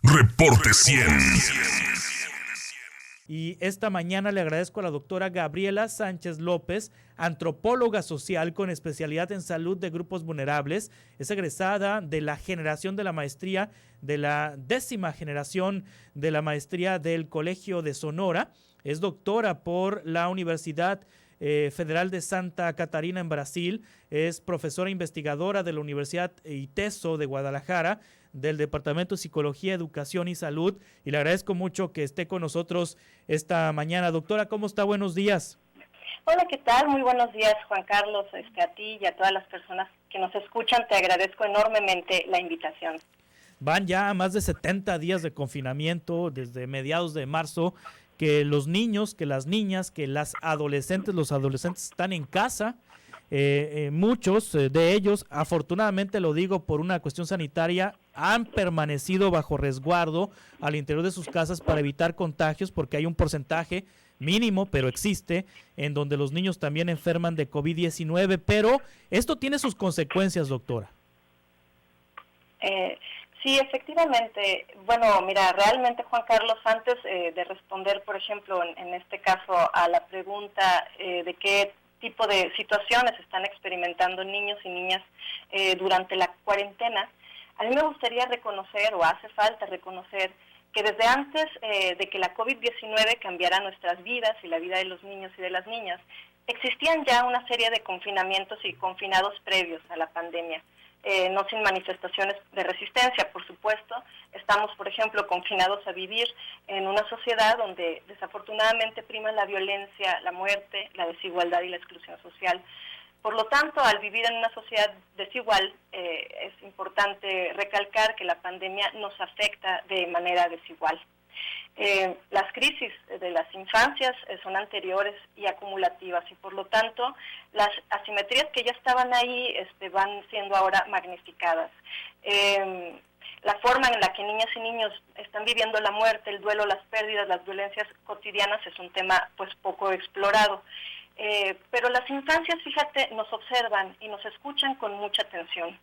Reporte 100. Y esta mañana le agradezco a la doctora Gabriela Sánchez López, antropóloga social con especialidad en salud de grupos vulnerables. Es egresada de la generación de la maestría, de la 10ª generación de la maestría del Colegio de Sonora. Es doctora por la Universidad Federal de Santa Catarina en Brasil. Es profesora investigadora de la Universidad ITESO de Guadalajara, del Departamento de Psicología, Educación y Salud, y le agradezco mucho que esté con nosotros esta mañana. Doctora, ¿cómo está? Buenos días. Hola, ¿qué tal? Muy buenos días, Juan Carlos, a ti y a todas las personas que nos escuchan. Te agradezco enormemente la invitación. Van ya más de 70 días de confinamiento desde mediados de marzo, que los niños, que las niñas, que los adolescentes están en casa. Muchos de ellos, afortunadamente lo digo por una cuestión sanitaria, han permanecido bajo resguardo al interior de sus casas para evitar contagios, porque hay un porcentaje mínimo, pero existe, en donde los niños también enferman de COVID-19, pero esto tiene sus consecuencias, doctora. Sí, efectivamente. Bueno, mira, realmente, Juan Carlos, antes de responder, por ejemplo, en este caso a la pregunta de qué tipo de situaciones están experimentando niños y niñas durante la cuarentena, a mí me gustaría reconocer, o hace falta reconocer, que desde antes de que la COVID-19 cambiara nuestras vidas y la vida de los niños y de las niñas, existían ya una serie de confinamientos y confinados previos a la pandemia. No sin manifestaciones de resistencia, por supuesto. Estamos, por ejemplo, confinados a vivir en una sociedad donde desafortunadamente prima la violencia, la muerte, la desigualdad y la exclusión social. Por lo tanto, al vivir en una sociedad desigual, es importante recalcar que la pandemia nos afecta de manera desigual. Las crisis de las infancias son anteriores y acumulativas, y por lo tanto las asimetrías que ya estaban ahí van siendo ahora magnificadas. La forma en la que niñas y niños están viviendo la muerte, el duelo, las pérdidas, las violencias cotidianas es un tema pues poco explorado. Pero las infancias, fíjate, nos observan y nos escuchan con mucha atención.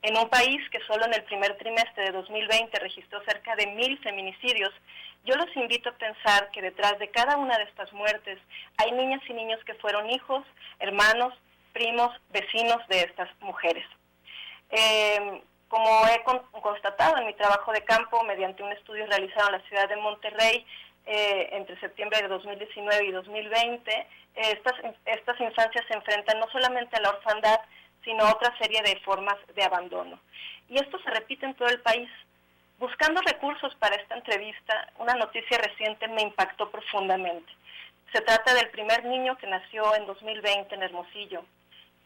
En un país que solo en el primer trimestre de 2020 registró cerca de 1,000 feminicidios, yo los invito a pensar que detrás de cada una de estas muertes hay niñas y niños que fueron hijos, hermanos, primos, vecinos de estas mujeres. Como he constatado en mi trabajo de campo, mediante un estudio realizado en la ciudad de Monterrey, entre septiembre de 2019 y 2020, estas infancias se enfrentan no solamente a la orfandad, sino a otra serie de formas de abandono. Y esto se repite en todo el país. Buscando recursos para esta entrevista, una noticia reciente me impactó profundamente. Se trata del primer niño que nació en 2020 en Hermosillo.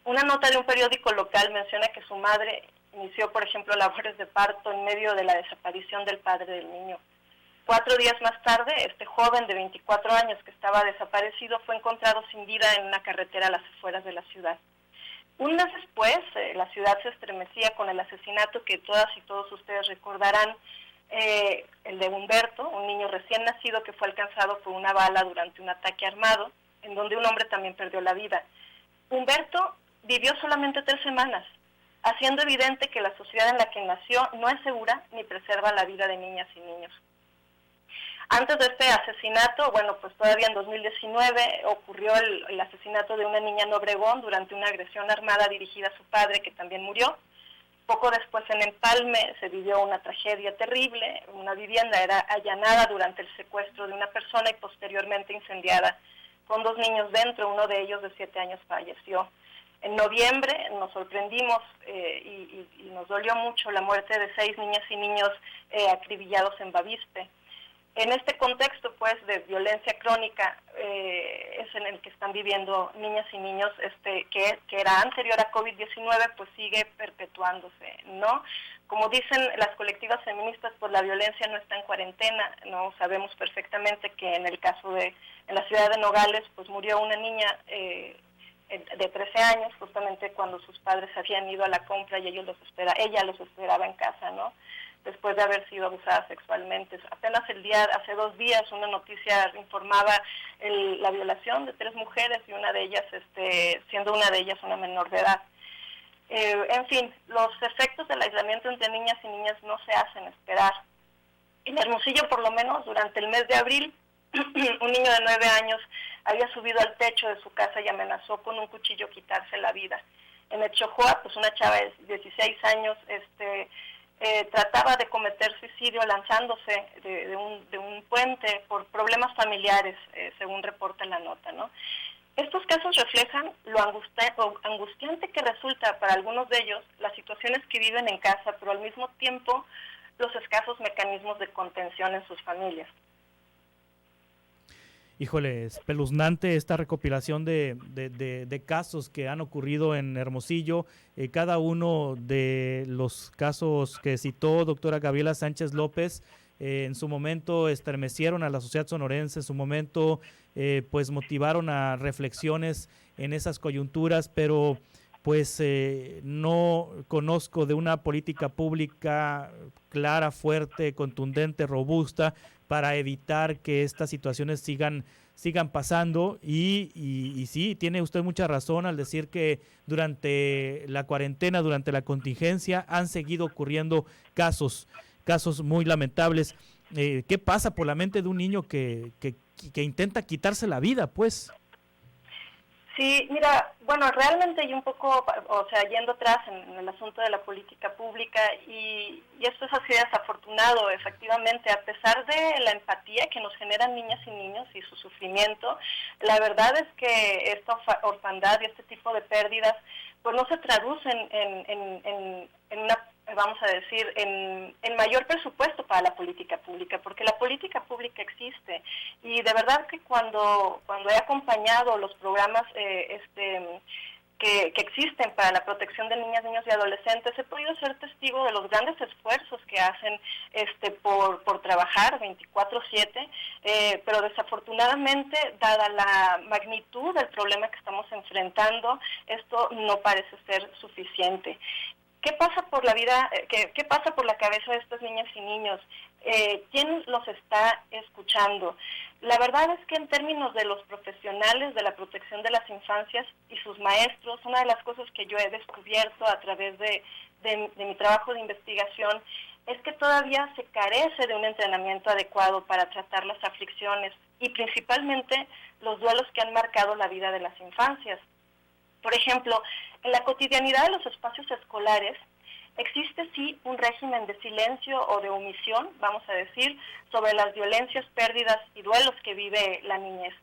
Una nota de un periódico local menciona que su madre inició, por ejemplo, labores de parto en medio de la desaparición del padre del niño. 4 días más tarde, este joven de 24 años que estaba desaparecido fue encontrado sin vida en una carretera a las afueras de la ciudad. Un mes después, la ciudad se estremecía con el asesinato que todas y todos ustedes recordarán, el de Humberto, un niño recién nacido que fue alcanzado por una bala durante un ataque armado, en donde un hombre también perdió la vida. Humberto vivió solamente 3 semanas, haciendo evidente que la sociedad en la que nació no es segura ni preserva la vida de niñas y niños. Antes de este asesinato, bueno, pues todavía en 2019 ocurrió el asesinato de una niña en Obregón durante una agresión armada dirigida a su padre, que también murió. Poco después en Empalme se vivió una tragedia terrible. Una vivienda era allanada durante el secuestro de una persona y posteriormente incendiada con 2 niños dentro. Uno de ellos de 7 años falleció. En noviembre nos sorprendimos y nos dolió mucho la muerte de 6 niñas y niños acribillados en Bavispe. En este contexto, pues, de violencia crónica es en el que están viviendo niñas y niños que era anterior a COVID-19, pues sigue perpetuándose, ¿no? Como dicen las colectivas feministas, pues la violencia no está en cuarentena, ¿no? Sabemos perfectamente que en el caso en la ciudad de Nogales, pues murió una niña de 13 años, justamente cuando sus padres habían ido a la compra y ella los esperaba en casa, ¿no? Después de haber sido abusada sexualmente. Apenas hace 2 días, una noticia informaba la violación de 3 mujeres y una de ellas, siendo una de ellas una menor de edad. En fin, los efectos del aislamiento entre niñas y niñas no se hacen esperar. En Hermosillo, por lo menos, durante el mes de abril, un niño de 9 años había subido al techo de su casa y amenazó con un cuchillo quitarse la vida. En Echojoa, pues una chava de 16 años trataba de cometer suicidio lanzándose de un puente por problemas familiares, según reporta la nota, ¿no? Estos casos reflejan lo angustiante que resulta para algunos de ellos las situaciones que viven en casa, pero al mismo tiempo los escasos mecanismos de contención en sus familias. Híjole, espeluznante esta recopilación de casos que han ocurrido en Hermosillo. Cada uno de los casos que citó doctora Gabriela Sánchez López en su momento estremecieron a la sociedad sonorense, en su momento pues motivaron a reflexiones en esas coyunturas, pero pues no conozco de una política pública clara, fuerte, contundente, robusta para evitar que estas situaciones sigan pasando y sí, tiene usted mucha razón al decir que durante la cuarentena, durante la contingencia han seguido ocurriendo casos muy lamentables. ¿Qué pasa por la mente de un niño que intenta quitarse la vida, pues? Sí, mira, bueno, realmente hay un poco, o sea, yendo atrás en el asunto de la política pública y esto es así desafortunado, efectivamente, a pesar de la empatía que nos generan niñas y niños y su sufrimiento, la verdad es que esta orfandad y este tipo de pérdidas pues no se traducen en una, vamos a decir, en mayor presupuesto para la política pública, porque la política pública existe y de verdad que cuando he acompañado los programas que existen para la protección de niñas, niños y adolescentes, he podido ser testigo de los grandes esfuerzos que hacen por trabajar 24/7, pero desafortunadamente, dada la magnitud del problema que estamos enfrentando, esto no parece ser suficiente. ¿Qué pasa por la vida, qué pasa por la cabeza de estas niñas y niños? ¿Quién los está escuchando? La verdad es que en términos de los profesionales de la protección de las infancias y sus maestros, una de las cosas que yo he descubierto a través de mi trabajo de investigación es que todavía se carece de un entrenamiento adecuado para tratar las aflicciones y principalmente los duelos que han marcado la vida de las infancias. Por ejemplo, en la cotidianidad de los espacios escolares existe sí un régimen de silencio o de omisión, vamos a decir, sobre las violencias, pérdidas y duelos que vive la niñez.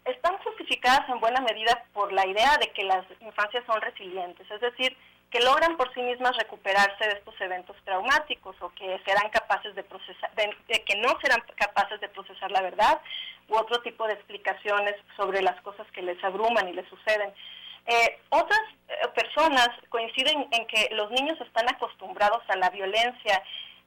Están justificadas en buena medida por la idea de que las infancias son resilientes, es decir, que logran por sí mismas recuperarse de estos eventos traumáticos o que serán capaces de procesar, que no serán capaces de procesar la verdad u otro tipo de explicaciones sobre las cosas que les abruman y les suceden. Otras personas coinciden en que los niños están acostumbrados a la violencia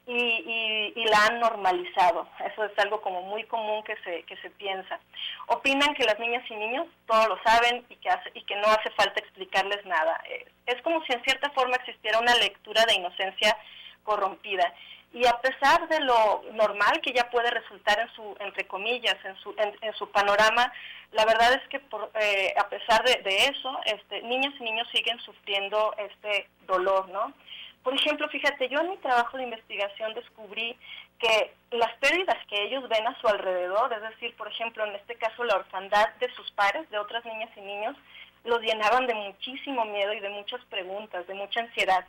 y la han normalizado. Eso es algo como muy común que se piensa. Opinan que las niñas y niños todo lo saben y que no hace falta explicarles nada. Es como si en cierta forma existiera una lectura de inocencia corrompida. Y a pesar de lo normal que ya puede resultar en su, entre comillas, en su panorama, la verdad es que a pesar de eso, niñas y niños siguen sufriendo este dolor, ¿no? Por ejemplo, fíjate, yo en mi trabajo de investigación descubrí que las pérdidas que ellos ven a su alrededor, es decir, por ejemplo, en este caso la orfandad de sus pares, de otras niñas y niños, los llenaban de muchísimo miedo y de muchas preguntas, de mucha ansiedad.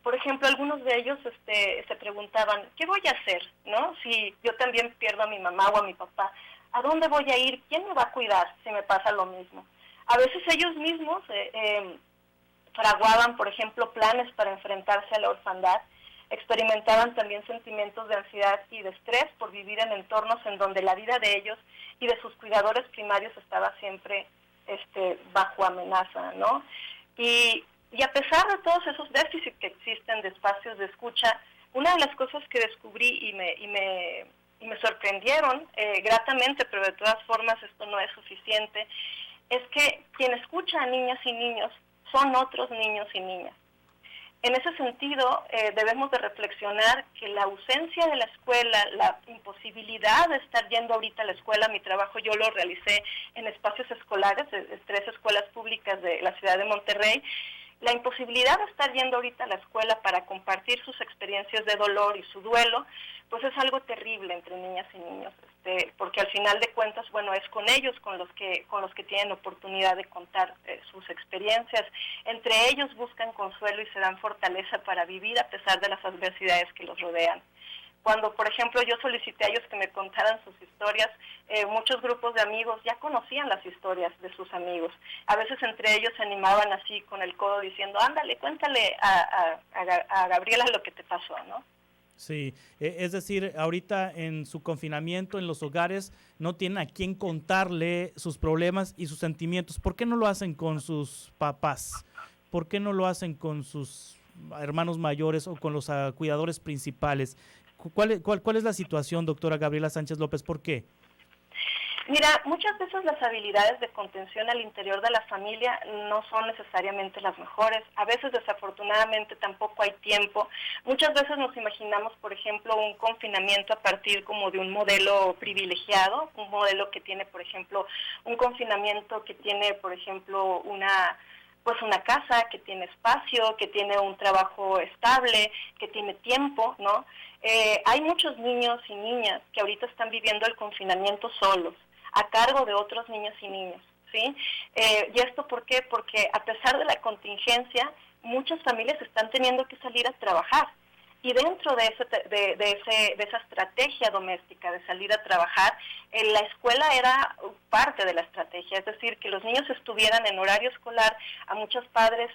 Por ejemplo, algunos de ellos se preguntaban, ¿qué voy a hacer, no? Si yo también pierdo a mi mamá o a mi papá, ¿a dónde voy a ir? ¿Quién me va a cuidar si me pasa lo mismo? A veces ellos mismos fraguaban, por ejemplo, planes para enfrentarse a la orfandad, experimentaban también sentimientos de ansiedad y de estrés por vivir en entornos en donde la vida de ellos y de sus cuidadores primarios estaba siempre bajo amenaza, ¿no? Y a pesar de todos esos déficits que existen de espacios de escucha, una de las cosas que descubrí y me sorprendieron gratamente, pero de todas formas esto no es suficiente, es que quien escucha a niñas y niños son otros niños y niñas. En ese sentido, debemos de reflexionar que la ausencia de la escuela, la imposibilidad de estar yendo ahorita a la escuela, mi trabajo yo lo realicé en espacios escolares, de 3 escuelas públicas de la ciudad de Monterrey, La imposibilidad de estar yendo ahorita a la escuela para compartir sus experiencias de dolor y su duelo, pues es algo terrible entre niñas y niños, porque al final de cuentas, bueno, es con ellos con los que tienen oportunidad de contar sus experiencias. Entre ellos buscan consuelo y se dan fortaleza para vivir a pesar de las adversidades que los rodean. Cuando, por ejemplo, yo solicité a ellos que me contaran sus historias, muchos grupos de amigos ya conocían las historias de sus amigos. A veces entre ellos se animaban así con el codo diciendo, ándale, cuéntale a Gabriela lo que te pasó, ¿no? Sí, es decir, ahorita en su confinamiento en los hogares no tienen a quién contarle sus problemas y sus sentimientos. ¿Por qué no lo hacen con sus papás? ¿Por qué no lo hacen con sus hermanos mayores o con los cuidadores principales? ¿Cuál es la situación, doctora Gabriela Sánchez López? ¿Por qué? Mira, muchas veces las habilidades de contención al interior de la familia no son necesariamente las mejores. A veces, desafortunadamente, tampoco hay tiempo. Muchas veces nos imaginamos, por ejemplo, un confinamiento a partir como de un modelo privilegiado, un modelo que tiene, por ejemplo, un confinamiento que tiene, por ejemplo, una casa, que tiene espacio, que tiene un trabajo estable, que tiene tiempo, ¿no? Hay muchos niños y niñas que ahorita están viviendo el confinamiento solos, a cargo de otros niños y niñas, ¿sí? ¿Y esto por qué? Porque a pesar de la contingencia, muchas familias están teniendo que salir a trabajar. Y dentro de esa estrategia doméstica de salir a trabajar, la escuela era parte de la estrategia, es decir, que los niños estuvieran en horario escolar, a muchas madres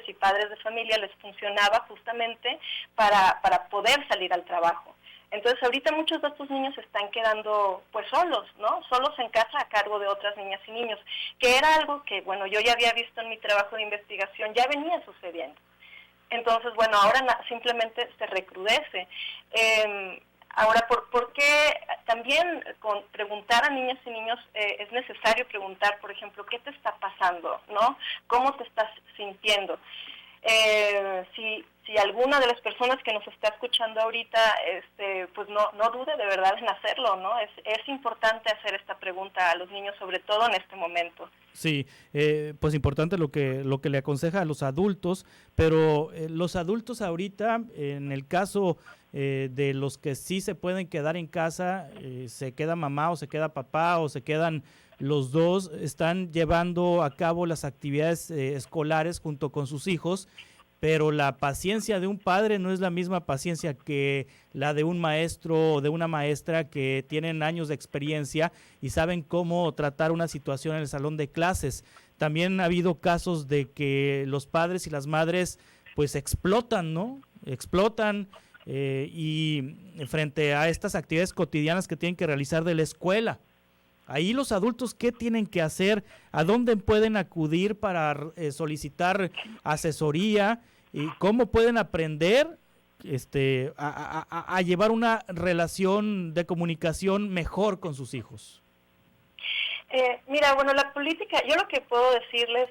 y padres de familia les funcionaba justamente para poder salir al trabajo. Entonces ahorita muchos de estos niños se están quedando pues solos, ¿no? Solos en casa a cargo de otras niñas y niños, que era algo que, bueno, yo ya había visto en mi trabajo de investigación, ya venía sucediendo. Entonces, bueno, ahora simplemente se recrudece. Ahora, ¿por qué también preguntar a niñas y niños es necesario preguntar, por ejemplo, qué te está pasando, ¿no? ¿Cómo te estás sintiendo? Si alguna de las personas que nos está escuchando ahorita, pues no dude de verdad en hacerlo, ¿no? Es importante hacer esta pregunta a los niños, sobre todo en este momento. Sí, pues importante lo que le aconseja a los adultos, pero los adultos ahorita, en el caso de los que sí se pueden quedar en casa, se queda mamá o se queda papá o se quedan los dos, están llevando a cabo las actividades escolares junto con sus hijos, pero la paciencia de un padre no es la misma paciencia que la de un maestro o de una maestra que tienen años de experiencia y saben cómo tratar una situación en el salón de clases. También ha habido casos de que los padres y las madres pues explotan, ¿no? Explotan y frente a estas actividades cotidianas que tienen que realizar de la escuela. Ahí los adultos, ¿qué tienen que hacer? ¿A dónde pueden acudir para solicitar asesoría? ¿Y cómo pueden aprender a llevar una relación de comunicación mejor con sus hijos? Mira, bueno, la política, yo lo que puedo decirles,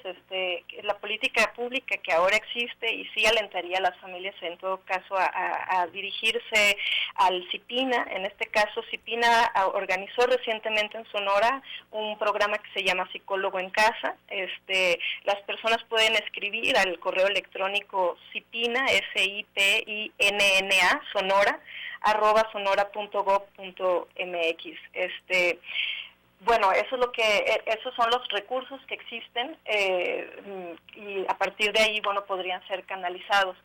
la política pública que ahora existe, y sí alentaría a las familias en todo caso a dirigirse al CIPINA. En este caso, CIPINA organizó recientemente en Sonora un programa que se llama Psicólogo en Casa. Las personas pueden escribir al correo electrónico CIPINA, SIPINNA, Sonora, @sonora.gov.mx. Bueno, esos son los recursos que existen y a partir de ahí, bueno, podrían ser canalizados.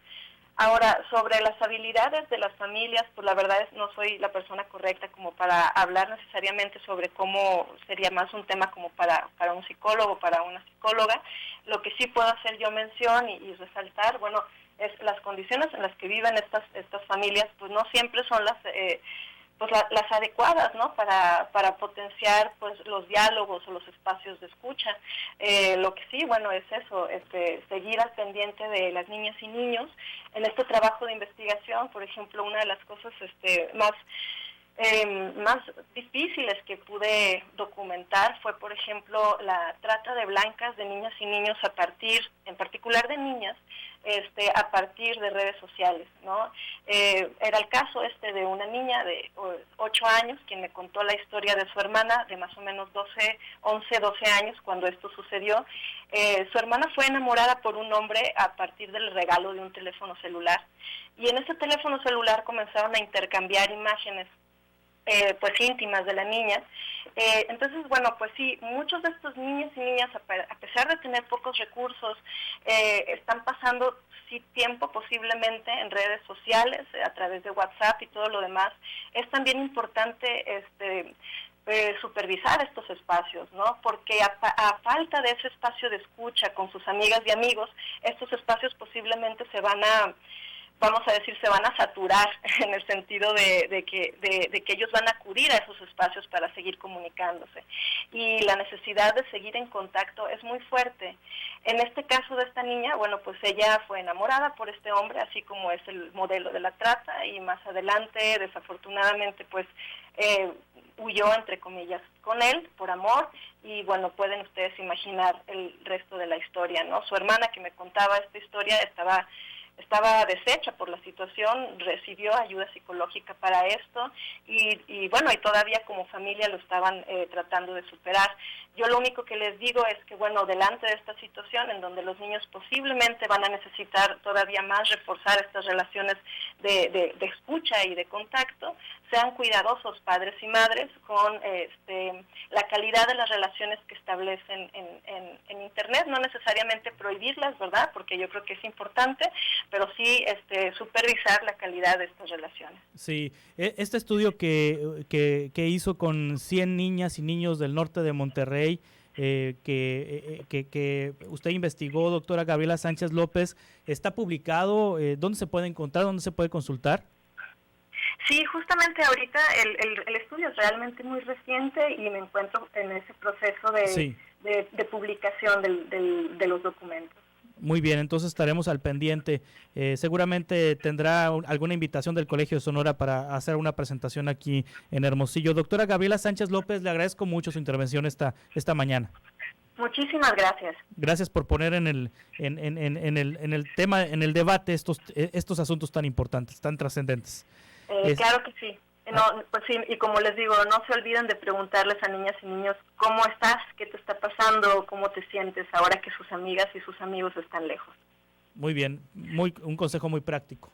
Ahora, sobre las habilidades de las familias, pues la verdad es no soy la persona correcta como para hablar necesariamente sobre cómo sería más un tema como para un psicólogo, para una psicóloga. Lo que sí puedo hacer yo mención y resaltar, bueno, es las condiciones en las que viven estas familias, pues no siempre son las adecuadas, ¿no? Para potenciar pues los diálogos o los espacios de escucha. Lo que sí, bueno, es eso, seguir al pendiente de las niñas y niños en este trabajo de investigación. Por ejemplo, una de las cosas más más difíciles que pude documentar fue, por ejemplo, la trata de blancas de niñas y niños en particular de niñas, a partir de redes sociales, ¿no? Era el caso de una niña de 8 años, quien me contó la historia de su hermana, de más o menos 11, 12 años, cuando esto sucedió. Su hermana fue enamorada por un hombre a partir del regalo de un teléfono celular. Y en ese teléfono celular comenzaron a intercambiar imágenes pues íntimas de la niña. Entonces, bueno, pues sí, muchos de estos niños y niñas, a pesar de tener pocos recursos, están pasando tiempo posiblemente en redes sociales, a través de WhatsApp y todo lo demás. Es también importante supervisar estos espacios, ¿no? Porque a falta de ese espacio de escucha con sus amigas y amigos, estos espacios posiblemente se van a saturar, en el sentido de que ellos van a acudir a esos espacios para seguir comunicándose. Y la necesidad de seguir en contacto es muy fuerte. En este caso de esta niña, bueno, pues ella fue enamorada por este hombre, así como es el modelo de la trata, y más adelante, desafortunadamente, pues huyó, entre comillas, con él, por amor, y bueno, pueden ustedes imaginar el resto de la historia, ¿no? Su hermana, que me contaba esta historia, estaba deshecha por la situación, recibió ayuda psicológica para esto y bueno, y todavía como familia lo estaban tratando de superar. Yo lo único que les digo es que, bueno, delante de esta situación en donde los niños posiblemente van a necesitar todavía más reforzar estas relaciones de escucha y de contacto, sean cuidadosos padres y madres con la calidad de las relaciones que establecen en Internet, no necesariamente prohibirlas, ¿verdad? Porque yo creo que es importante, pero sí supervisar la calidad de estas relaciones. Sí, este estudio que hizo con 100 niñas y niños del norte de Monterrey, que usted investigó, doctora Gabriela Sánchez López, ¿está publicado? ¿Dónde se puede encontrar? ¿Dónde se puede consultar? Sí, justamente ahorita el estudio es realmente muy reciente y me encuentro en ese proceso de publicación de los documentos. Muy bien, entonces estaremos al pendiente. Seguramente tendrá alguna invitación del Colegio de Sonora para hacer una presentación aquí en Hermosillo. Doctora Gabriela Sánchez López, le agradezco mucho su intervención esta mañana. Muchísimas gracias. Gracias por poner en el tema, en el debate estos asuntos tan importantes, tan trascendentes. Claro que sí. No, pues sí, y como les digo, no se olviden de preguntarles a niñas y niños cómo estás, qué te está pasando, cómo te sientes ahora que sus amigas y sus amigos están lejos. Muy bien, un consejo muy práctico.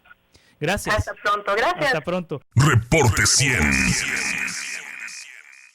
Gracias. Hasta pronto, gracias. Hasta pronto. Reporte 100.